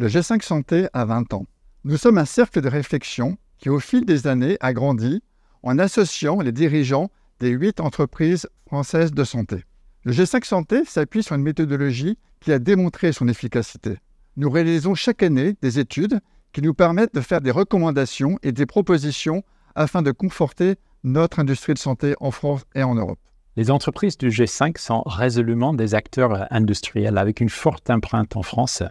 Le G5 Santé a 20 ans. Nous sommes un cercle de réflexion qui, au fil des années, a grandi en associant les dirigeants des 8 entreprises françaises de santé. Le G5 Santé s'appuie sur une méthodologie qui a démontré son efficacité. Nous réalisons chaque année des études qui nous permettent de faire des recommandations et des propositions afin de conforter notre industrie de santé en France et en Europe. Les entreprises du G5 sont résolument des acteurs industriels avec une forte empreinte en France.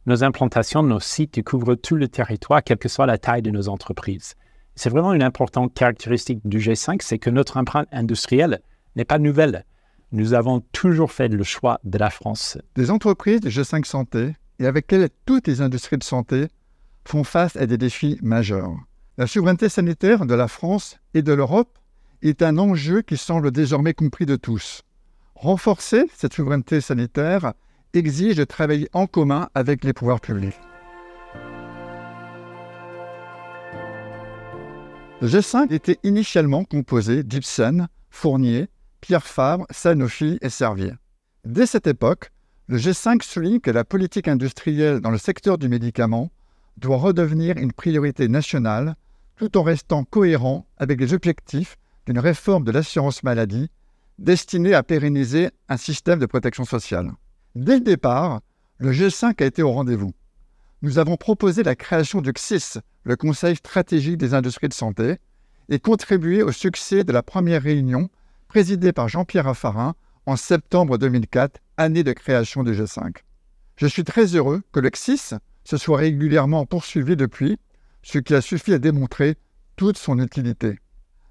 Nos implantations, nos sites couvrent tout le territoire, quelle que soit la taille de nos entreprises. C'est vraiment une importante caractéristique du G5, c'est que notre empreinte industrielle n'est pas nouvelle. Nous avons toujours fait le choix de la France. Des entreprises du G5 Santé, et avec elles toutes les industries de santé, font face à des défis majeurs. La souveraineté sanitaire de la France et de l'Europe est un enjeu qui semble désormais compris de tous. Renforcer cette souveraineté sanitaire exige de travailler en commun avec les pouvoirs publics. Le G5 était initialement composé d'Ipsen, Fournier, Pierre Fabre, Sanofi et Servier. Dès cette époque, le G5 souligne que la politique industrielle dans le secteur du médicament doit redevenir une priorité nationale tout en restant cohérent avec les objectifs d'une réforme de l'assurance maladie destinée à pérenniser un système de protection sociale. Dès le départ, le G5 a été au rendez-vous. Nous avons proposé la création du CSIS, le Conseil stratégique des industries de santé, et contribué au succès de la première réunion présidée par Jean-Pierre Raffarin en septembre 2004, année de création du G5. Je suis très heureux que le CSIS se soit régulièrement poursuivi depuis, ce qui a suffi à démontrer toute son utilité.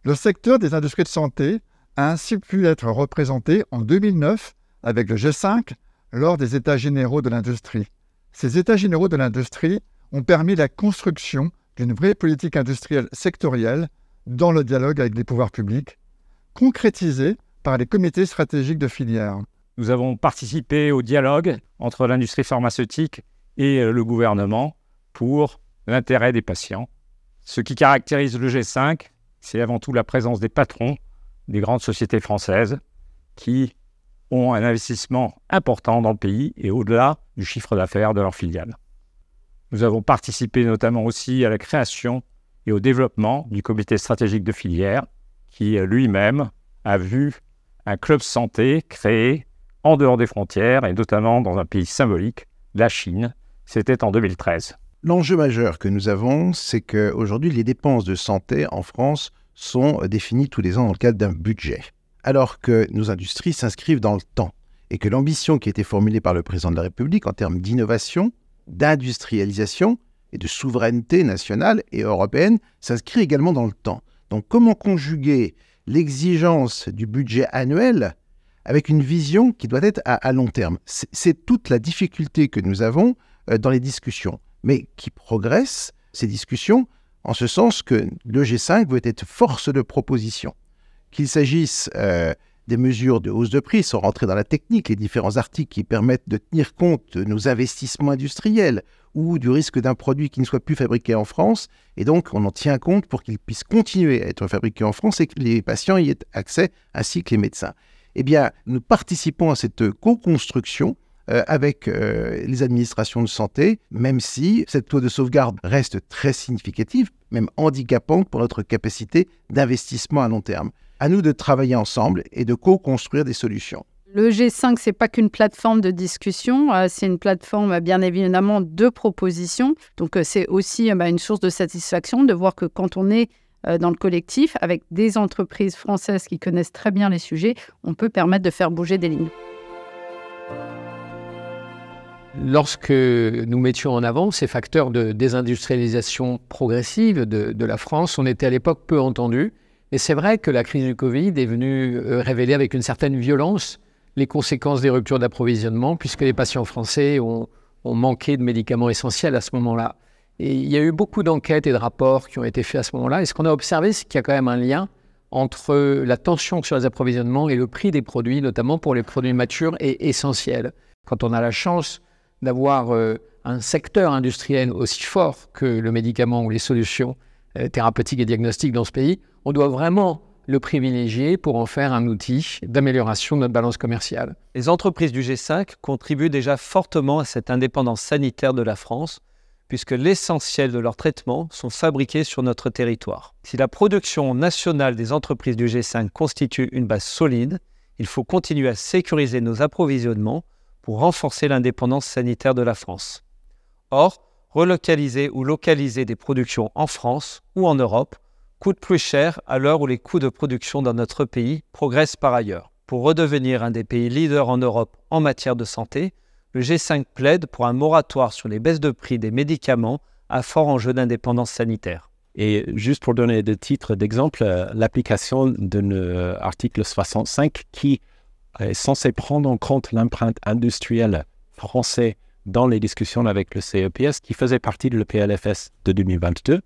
Le secteur des industries de santé a ainsi pu être représenté en 2009 avec le G5 lors des États généraux de l'industrie. Ces États généraux de l'industrie ont permis la construction d'une vraie politique industrielle sectorielle dans le dialogue avec les pouvoirs publics, concrétisée par les comités stratégiques de filière. Nous avons participé au dialogue entre l'industrie pharmaceutique et le gouvernement pour l'intérêt des patients. Ce qui caractérise le G5, c'est avant tout la présence des patrons des grandes sociétés françaises qui ont un investissement important dans le pays et au-delà du chiffre d'affaires de leurs filiales. Nous avons participé notamment aussi à la création et au développement du comité stratégique de filière qui lui-même a vu un club santé créé en dehors des frontières et notamment dans un pays symbolique, la Chine. C'était en 2013. L'enjeu majeur que nous avons, c'est qu'aujourd'hui, les dépenses de santé en France sont définies tous les ans dans le cadre d'un budget, alors que nos industries s'inscrivent dans le temps et que l'ambition qui a été formulée par le président de la République en termes d'innovation, d'industrialisation et de souveraineté nationale et européenne s'inscrit également dans le temps. Donc comment conjuguer l'exigence du budget annuel avec une vision qui doit être à long terme? C'est toute la difficulté que nous avons dans les discussions, mais qui progressent, ces discussions, en ce sens que le G5 veut être force de proposition. Qu'il s'agisse des mesures de hausse de prix, sans rentrer dans la technique, les différents articles qui permettent de tenir compte de nos investissements industriels ou du risque d'un produit qui ne soit plus fabriqué en France, et donc on en tient compte pour qu'il puisse continuer à être fabriqué en France et que les patients y aient accès, ainsi que les médecins. Eh bien, nous participons à cette co-construction avec les administrations de santé, même si cette clause de sauvegarde reste très significative, même handicapante pour notre capacité d'investissement à long terme. À nous de travailler ensemble et de co-construire des solutions. Le G5, ce n'est pas qu'une plateforme de discussion, c'est une plateforme bien évidemment de propositions. Donc c'est aussi une source de satisfaction de voir que quand on est dans le collectif, avec des entreprises françaises qui connaissent très bien les sujets, on peut permettre de faire bouger des lignes. Lorsque nous mettions en avant ces facteurs de désindustrialisation progressive de la France, on était à l'époque peu entendus. Et c'est vrai que la crise du Covid est venue révéler avec une certaine violence les conséquences des ruptures d'approvisionnement, puisque les patients français ont manqué de médicaments essentiels à ce moment-là. Et il y a eu beaucoup d'enquêtes et de rapports qui ont été faits à ce moment-là. Et ce qu'on a observé, c'est qu'il y a quand même un lien entre la tension sur les approvisionnements et le prix des produits, notamment pour les produits matures et essentiels. Quand on a la chance d'avoir un secteur industriel aussi fort que le médicament ou les solutions thérapeutiques et diagnostiques dans ce pays, on doit vraiment le privilégier pour en faire un outil d'amélioration de notre balance commerciale. Les entreprises du G5 contribuent déjà fortement à cette indépendance sanitaire de la France, puisque l'essentiel de leurs traitements sont fabriqués sur notre territoire. Si la production nationale des entreprises du G5 constitue une base solide, il faut continuer à sécuriser nos approvisionnements pour renforcer l'indépendance sanitaire de la France. Or, relocaliser ou localiser des productions en France ou en Europe coûte plus cher à l'heure où les coûts de production dans notre pays progressent par ailleurs. Pour redevenir un des pays leaders en Europe en matière de santé, le G5 plaide pour un moratoire sur les baisses de prix des médicaments à fort enjeu d'indépendance sanitaire. Et juste pour donner des titres d'exemple, l'application de l'article 65 qui est censé prendre en compte l'empreinte industrielle française dans les discussions avec le CEPS, qui faisait partie de l'EPLFS de 2022.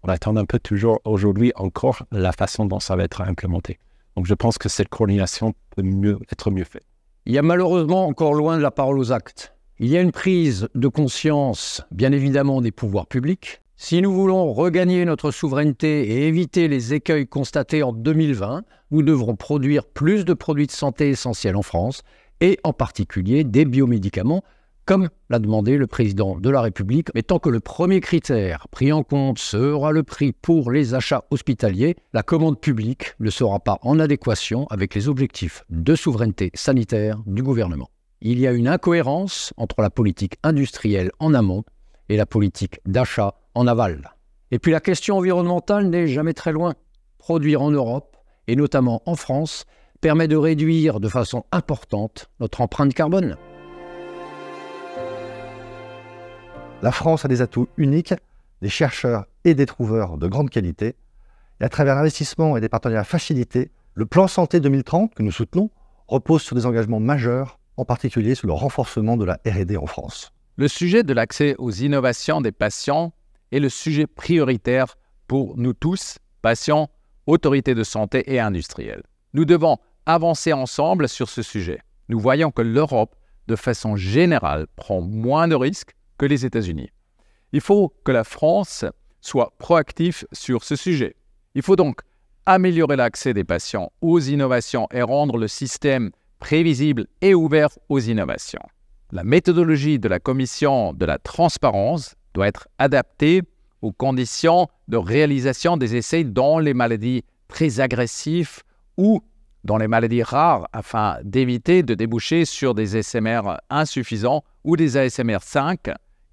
On attend un peu toujours aujourd'hui encore la façon dont ça va être implémenté. Donc je pense que cette coordination peut être mieux faite. Il y a malheureusement encore loin de la parole aux actes. Il y a une prise de conscience, bien évidemment, des pouvoirs publics. Si nous voulons regagner notre souveraineté et éviter les écueils constatés en 2020, nous devrons produire plus de produits de santé essentiels en France, et en particulier des biomédicaments, comme l'a demandé le président de la République. Mais tant que le premier critère pris en compte sera le prix pour les achats hospitaliers, la commande publique ne sera pas en adéquation avec les objectifs de souveraineté sanitaire du gouvernement. Il y a une incohérence entre la politique industrielle en amont et la politique d'achat en aval. Et puis la question environnementale n'est jamais très loin. Produire en Europe, et notamment en France, permet de réduire de façon importante notre empreinte carbone. La France a des atouts uniques, des chercheurs et des trouveurs de grande qualité. Et à travers l'investissement et des partenariats facilités, le plan Santé 2030 que nous soutenons repose sur des engagements majeurs, en particulier sur le renforcement de la R&D en France. Le sujet de l'accès aux innovations des patients est le sujet prioritaire pour nous tous, patients, autorités de santé et industriels. Nous devons avancer ensemble sur ce sujet. Nous voyons que l'Europe, de façon générale, prend moins de risques que les États-Unis. Il faut que la France soit proactive sur ce sujet. Il faut donc améliorer l'accès des patients aux innovations et rendre le système prévisible et ouvert aux innovations. La méthodologie de la Commission de la transparence doit être adaptée aux conditions de réalisation des essais dans les maladies très agressives ou dans les maladies rares afin d'éviter de déboucher sur des ASMR insuffisants ou des ASMR 5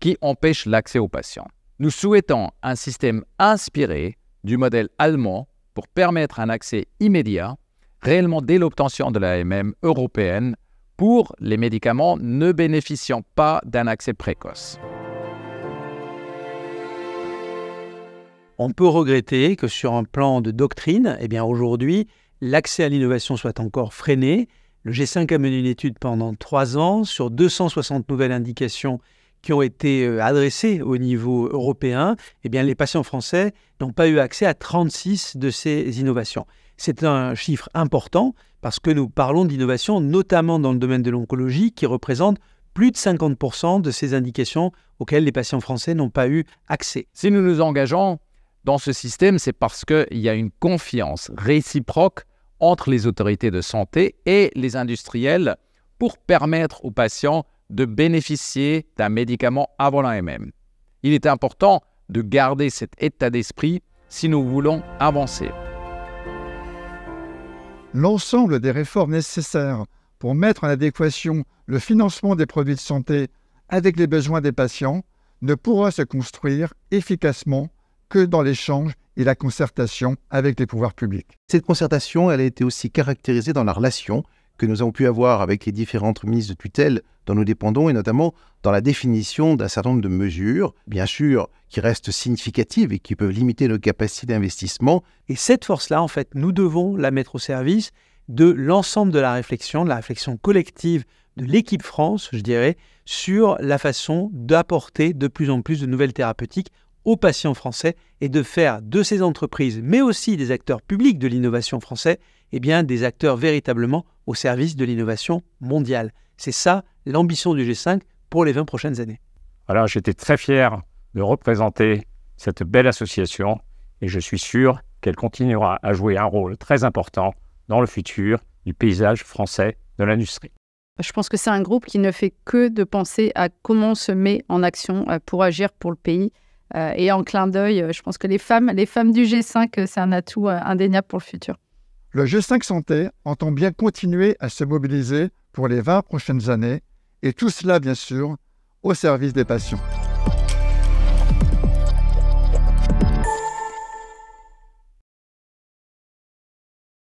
qui empêchent l'accès aux patients. Nous souhaitons un système inspiré du modèle allemand pour permettre un accès immédiat, réellement dès l'obtention de l'AMM européenne, pour les médicaments ne bénéficiant pas d'un accès précoce. On peut regretter que sur un plan de doctrine, aujourd'hui, l'accès à l'innovation soit encore freiné. Le G5 a mené une étude pendant 3 ans sur 260 nouvelles indications qui ont été adressées au niveau européen. Les patients français n'ont pas eu accès à 36 de ces innovations. C'est un chiffre important parce que nous parlons d'innovation, notamment dans le domaine de l'oncologie, qui représente plus de 50% de ces indications auxquelles les patients français n'ont pas eu accès. Si nous nous engageons dans ce système, c'est parce qu'il y a une confiance réciproque entre les autorités de santé et les industriels pour permettre aux patients de bénéficier d'un médicament avant l'AMM. Il est important de garder cet état d'esprit si nous voulons avancer. L'ensemble des réformes nécessaires pour mettre en adéquation le financement des produits de santé avec les besoins des patients ne pourra se construire efficacement que dans l'échange et la concertation avec les pouvoirs publics. Cette concertation, elle a été aussi caractérisée dans la relation que nous avons pu avoir avec les différentes ministres de tutelle dont nous dépendons, et notamment dans la définition d'un certain nombre de mesures, bien sûr, qui restent significatives et qui peuvent limiter nos capacités d'investissement. Et cette force-là, nous devons la mettre au service de l'ensemble de la réflexion collective de l'équipe France, je dirais, sur la façon d'apporter de plus en plus de nouvelles thérapeutiques aux patients français et de faire de ces entreprises, mais aussi des acteurs publics de l'innovation français, des acteurs véritablement au service de l'innovation mondiale. C'est ça l'ambition du G5 pour les 20 prochaines années. Alors j'étais très fier de représenter cette belle association et je suis sûr qu'elle continuera à jouer un rôle très important dans le futur du paysage français de l'industrie. Je pense que c'est un groupe qui ne fait que de penser à comment on se met en action pour agir pour le pays. Et en clin d'œil, je pense que les femmes du G5, c'est un atout indéniable pour le futur. Le G5 Santé entend bien continuer à se mobiliser pour les 20 prochaines années, et tout cela, bien sûr, au service des patients.